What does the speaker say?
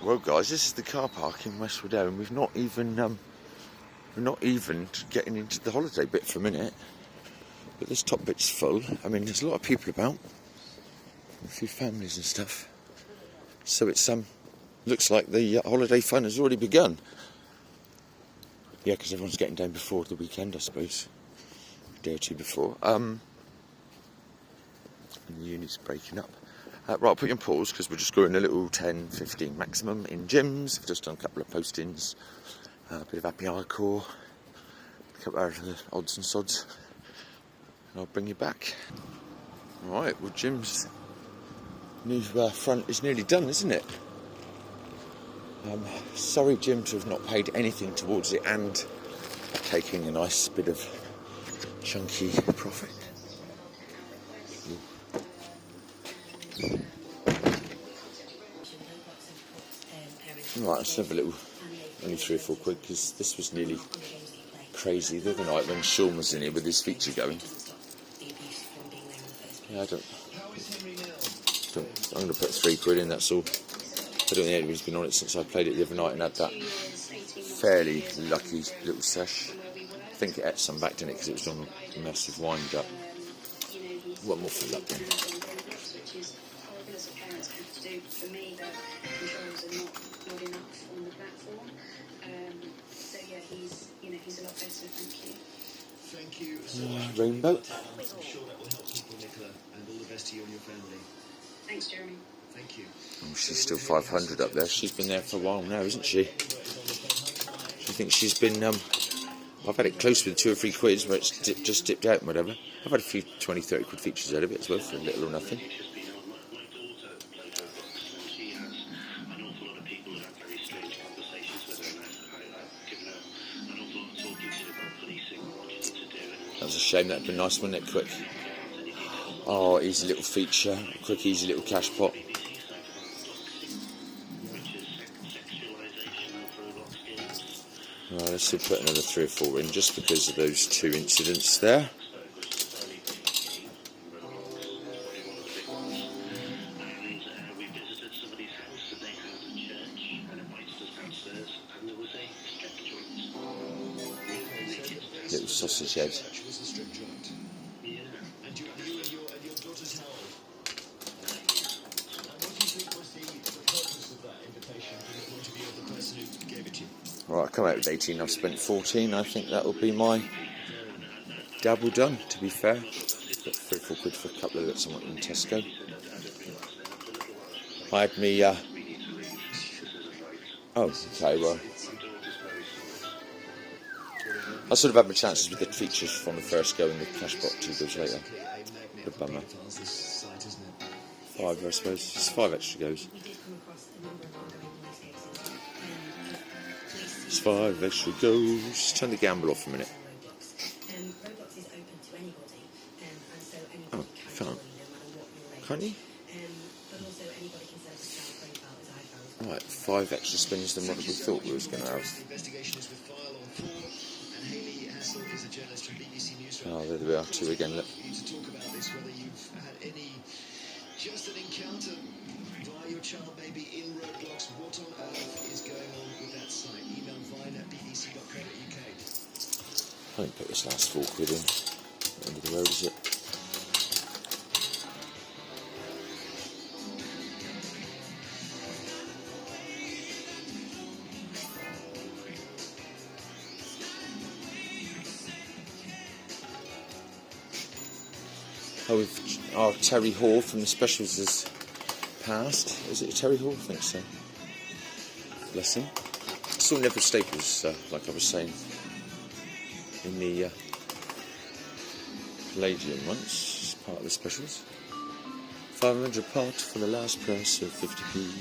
Well, guys, this is the car park in West Rodeo, and we're not even getting into the holiday bit for a minute. But this top bit's full. I mean, there's a lot of people about, a few families and stuff. So it's looks like the holiday fun has already begun. Yeah, because everyone's getting down before the weekend, I suppose, a day or two before. And the unit's breaking up. Right, I'll put you on pause because we're just going a little 10, 15 maximum in gyms. I've just done a couple of postings, a bit of happy hardcore, a couple of the odds and sods, and I'll bring you back. Alright, well, gym's new front is nearly done, isn't it? Sorry, Jim, to have not paid anything towards it and taking a nice bit of chunky profit. Right, let's have a little, only 3 or 4 quid, because this was nearly crazy the other night when Sean was in here with his feature going. Yeah, I'm going to put 3 quid in, that's all. I don't think anybody's been on it since I played it the other night and had that fairly lucky little sesh. I think it ate some back, didn't it, because it was on a massive wind up. One more for luck then. He's a lot better, thank you. Thank you so much. Rainbow. I'm sure that will help people, Nicola, and all the best to you and your family. Thanks, Jeremy. Thank you. Oh, she's still 500 up there. She's been there for a while now, isn't she? She thinks she's been. I've had it close with 2 or 3 quids where it's just dipped out and whatever. I've had a few 20, 30 quid features out of it as well for little or nothing. That was a shame. That'd been nice, wouldn't it? Quick. Oh, easy little feature. Quick, easy little cash pot. Right, let's still put another 3 or 4 in just because of those 2 incidents there. Little sausage head. Right, I come out with 18, I've spent 14, I think that'll be my dabble done, to be fair. Got 3 or 4 quid for a couple of bits I want in Tesco. I had me, oh, okay, well, I sort of had my chances with the features from the first go and the cash pot 2 goes later. The bummer. 5, I suppose, it's 5 extra goes. It's 5 extra goes. Turn the gamble off a minute. Oh, you can't. Can't you? Right, 5 extra spins than what we thought we was going to have. Oh, there we are, 2 again, look. Just an encounter via your child maybe in roadblocks. What on earth is going on with that site? Email vine@bbc.co.uk. I didn't put this last 4 quid in. End of the road, is it? Oh, our Terry Hall from the specials has passed. Is it Terry Hall? I think so. Bless him. I saw Neville Staples, like I was saying, in the Palladium once, as part of the specials. 500 pot for the last price of 50p.